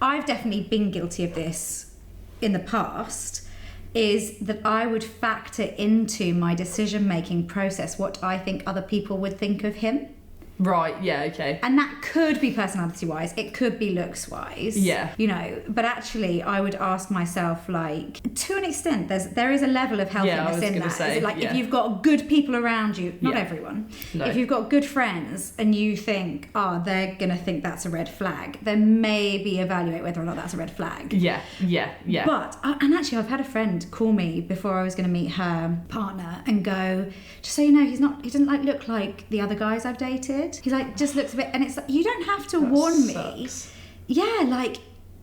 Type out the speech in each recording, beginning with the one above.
I've definitely been guilty of this in the past, is that I would factor into my decision-making process what I think other people would think of him. Right, yeah, okay. And that could be personality-wise, it could be looks-wise. Yeah. You know, but actually I would ask myself, like, to an extent, there is a level of healthiness in that. Say, is it like, if you've got good people around you, not Yeah. everyone, No. if you've got good friends and you think, oh, they're going to think that's a red flag, then maybe evaluate whether or not that's a red flag. Yeah. But, and actually I've had a friend call me before I was going to meet her partner and go, just so you know, he doesn't like look like the other guys I've dated. He's like, just looks a bit, and it's like, you don't have to warn me. Yeah, like,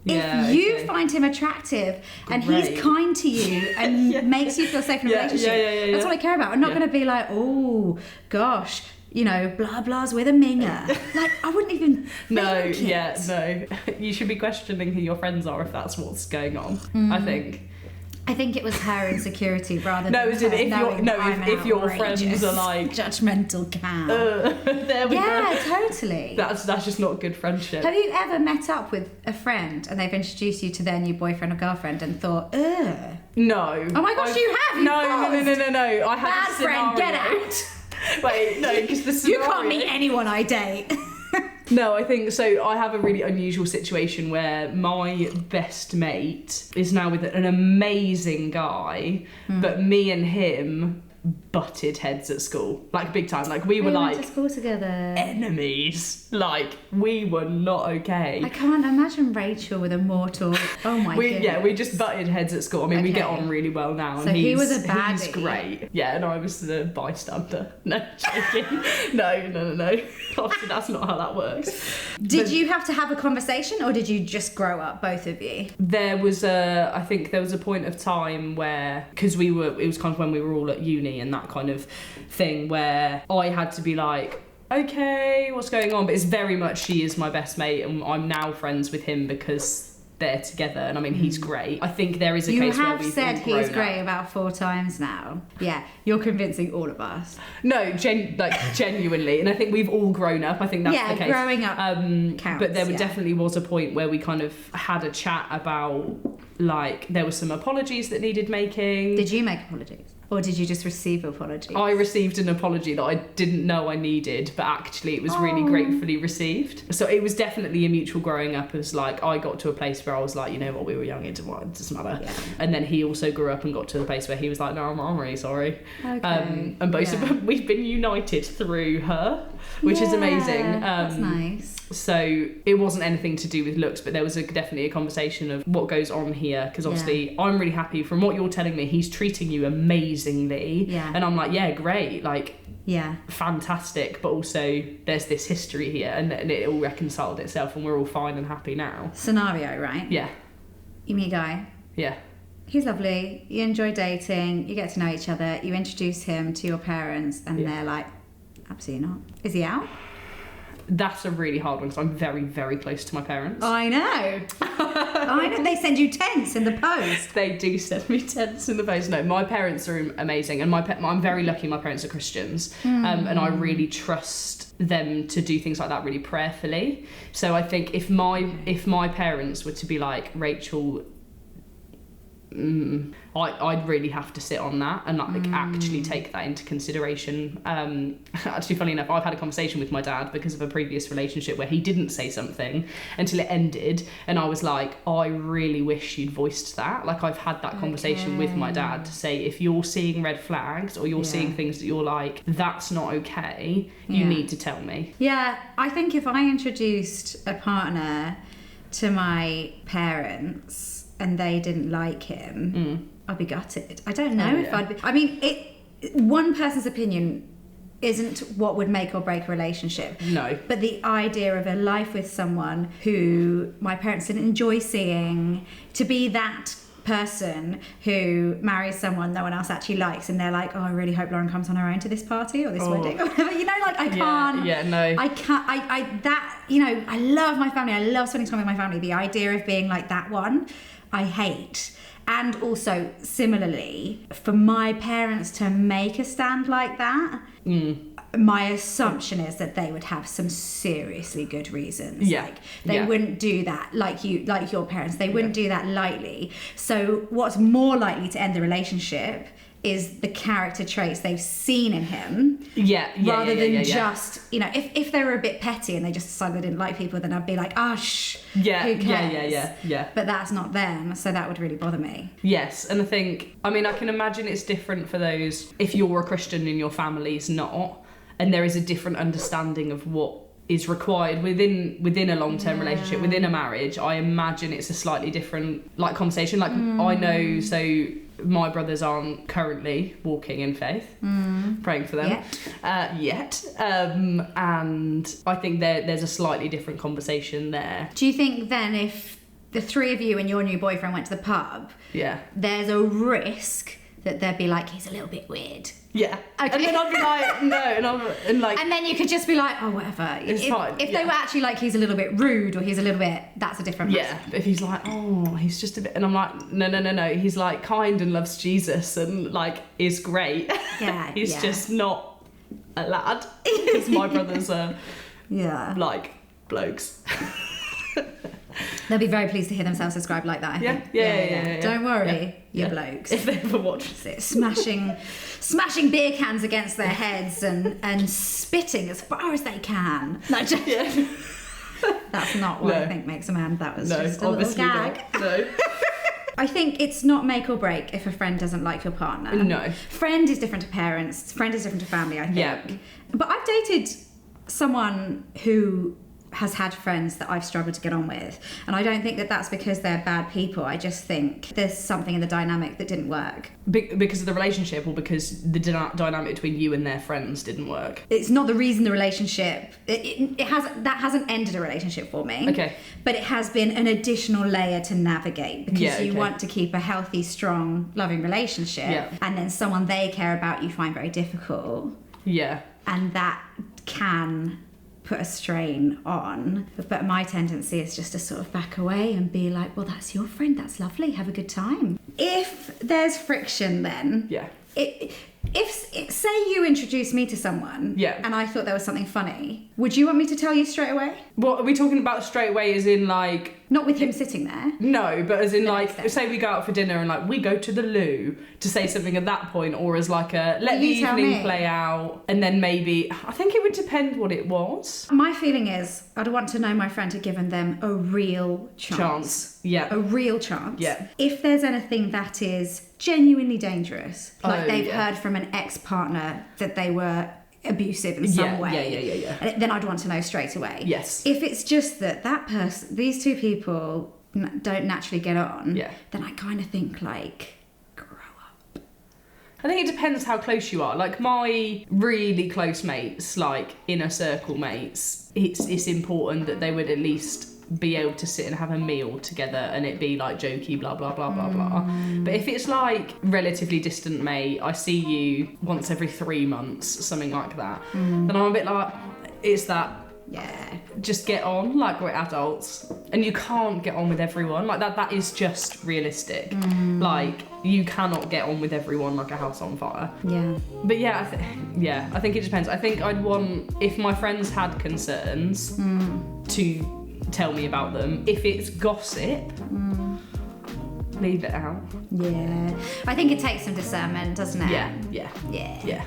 if you find him attractive and he's kind to you and makes you feel safe in a relationship, that's what I care about. I'm not going to be like, oh gosh, you know, blah blah's with a minger. Like, I wouldn't even think it. No. You should be questioning who your friends are if that's what's going on. I think it was her insecurity rather than if your friends are like judgmental cow. There we go. Totally. That's just not good friendship. Have you ever met up with a friend and they've introduced you to their new boyfriend or girlfriend and thought, ugh? No. Oh my gosh, you have. No. I had bad a scenario. Friend, get out. Wait, no, because the scenario. You can't meet anyone I date. No, I think so. I have a really unusual situation where my best mate is now with an amazing guy, but me and him butted heads at school, like big time. Like we were like went to school together, enemies. Like we were not okay. I can't imagine Rachel with a mortal. Oh my goodness. Yeah, we just butted heads at school. I mean, we get on really well now. So and he was a baddie. He's great. Yeah, and I was the bystander. No, joking. No. Obviously, that's not how that works. Did you have to have a conversation, or did you just grow up, both of you? I think there was a point of time where, because it was kind of when we were all at uni and that kind of thing, where I had to be like, okay, what's going on? But it's very much, she is my best mate and I'm now friends with him because they're together, and I mean, he's great. I think there is a case where we've said he's great about 4 times now. Yeah, you're convincing all of us. No, genuinely, and I think we've all grown up. I think that's the case. Yeah, growing up counts. But there definitely was a point where we kind of had a chat about, like, there were some apologies that needed making. Did you make apologies? Or did you just receive apologies? I received an apology that I didn't know I needed, but actually it was really gratefully received. So it was definitely a mutual growing up, as like, I got to a place where I was like, you know what, we were young, it doesn't matter. Yeah. And then he also grew up and got to the place where he was like, no, I'm really sorry. Okay. And both of them, we've been united through her, which is amazing. That's nice. So it wasn't anything to do with looks, but there was definitely a conversation of what goes on here, because obviously I'm really happy from what you're telling me, he's treating you amazingly. And I'm like, yeah, great, like, fantastic, but also there's this history here, and it all reconciled itself and we're all fine and happy now. Scenario, right? Yeah. You meet a guy. Yeah. He's lovely, you enjoy dating, you get to know each other, you introduce him to your parents, and they're like, absolutely not. Is he out? That's a really hard one, because I'm very, very close to my parents. I know. They send you tents in the post. They do send me tents in the post. No, my parents are amazing, and I'm very lucky my parents are Christians, and I really trust them to do things like that really prayerfully. So I think if my parents were to be like, Rachel, I'd really have to sit on that and like actually take that into consideration. Actually, funny enough, I've had a conversation with my dad because of a previous relationship where he didn't say something until it ended, and I was like, I really wish you'd voiced that. Like, I've had that conversation with my dad to say, if you're seeing red flags or you're seeing things that you're like, that's not okay, you need to tell me. Yeah, I think if I introduced a partner to my parents and they didn't like him, I'd be gutted. I don't know if I'd be... I mean, one person's opinion isn't what would make or break a relationship. No. But the idea of a life with someone who my parents didn't enjoy seeing, to be that person who marries someone no one else actually likes, and they're like, oh, I really hope Lauren comes on her own to this party or this wedding or whatever, you know, like, I can't. Yeah, no. I can't, that, you know, I love my family, I love spending time with my family. The idea of being like that one, I hate. And also, similarly, for my parents to make a stand like that, my assumption is that they would have some seriously good reasons. Yeah. Like they wouldn't do that like your parents. They wouldn't do that lightly. So what's more likely to end the relationship is the character traits they've seen in him. Rather than just, you know, if they were a bit petty and they just decided they didn't like people, then I'd be like, who cares? Yeah. But that's not them, so that would really bother me. Yes, and I can imagine it's different for those, if you're a Christian and your family's not, and there is a different understanding of what is required within a long-term relationship, within a marriage. I imagine it's a slightly different conversation. I know, so my brothers aren't currently walking in faith, praying for them yet. And I think there's a slightly different conversation there. Do you think then if the three of you and your new boyfriend went to the pub, there's a risk that they'd be like, he's a little bit weird? Yeah. Okay. And then I'd be like, no, and then you could just be like, oh, whatever. It's fine. If they were actually like, he's a little bit rude or he's a little bit, that's a different person. But if he's like, oh, he's just a bit, and I'm like, no, he's like kind and loves Jesus and like is great. Yeah. He's just not a lad. Because my brothers are like blokes. They'll be very pleased to hear themselves described like that, I think. Yeah. Don't worry, you blokes. If they ever watch it. Smashing beer cans against their heads and spitting as far as they can. That's not what I think makes a man. That was just a little gag. No. I think it's not make or break if a friend doesn't like your partner. No. Friend is different to parents. Friend is different to family, I think. Yeah. But I've dated someone who has had friends that I've struggled to get on with, and I don't think that that's because they're bad people. I just think there's something in the dynamic that didn't work. Because of the relationship, or because the dynamic between you and their friends didn't work? It's not the reason the relationship hasn't ended a relationship for me. Okay. But it has been an additional layer to navigate, because you want to keep a healthy, strong, loving relationship, and then someone they care about you find very difficult. Yeah. And that can put a strain on, but my tendency is just to sort of back away and be like, well, that's your friend, that's lovely, have a good time. If there's friction, then if say you introduced me to someone and I thought there was something funny, would you want me to tell you straight away? What are we talking about straight away, as in like... Not with him sitting there. No, but as in like, say we go out for dinner and like we go to the loo, to say something at that point, or as like a let the evening play out, and then maybe, I think it would depend what it was. My feeling is I'd want to know my friend had given them a real chance. Yeah. A real chance. Yeah. If there's anything that is genuinely dangerous, like they've heard from an ex-partner that they were abusive in some way, then I'd want to know straight away. Yes. If it's just that person, these two people don't naturally get on, then I kind of think like, grow up. I think it depends how close you are. Like my really close mates, like inner circle mates, it's important that they would at least be able to sit and have a meal together and it be like jokey, blah blah blah blah blah. But if it's like relatively distant mate, I see you once every 3 months, something like that, then I'm a bit like, it's that, just get on, like we're adults, and you can't get on with everyone like that. That is just realistic. Like you cannot get on with everyone like a house on fire. But I think it depends. I think I'd want, if my friends had concerns, to tell me about them. If it's gossip, leave it out. I think it takes some discernment, doesn't it? Yeah.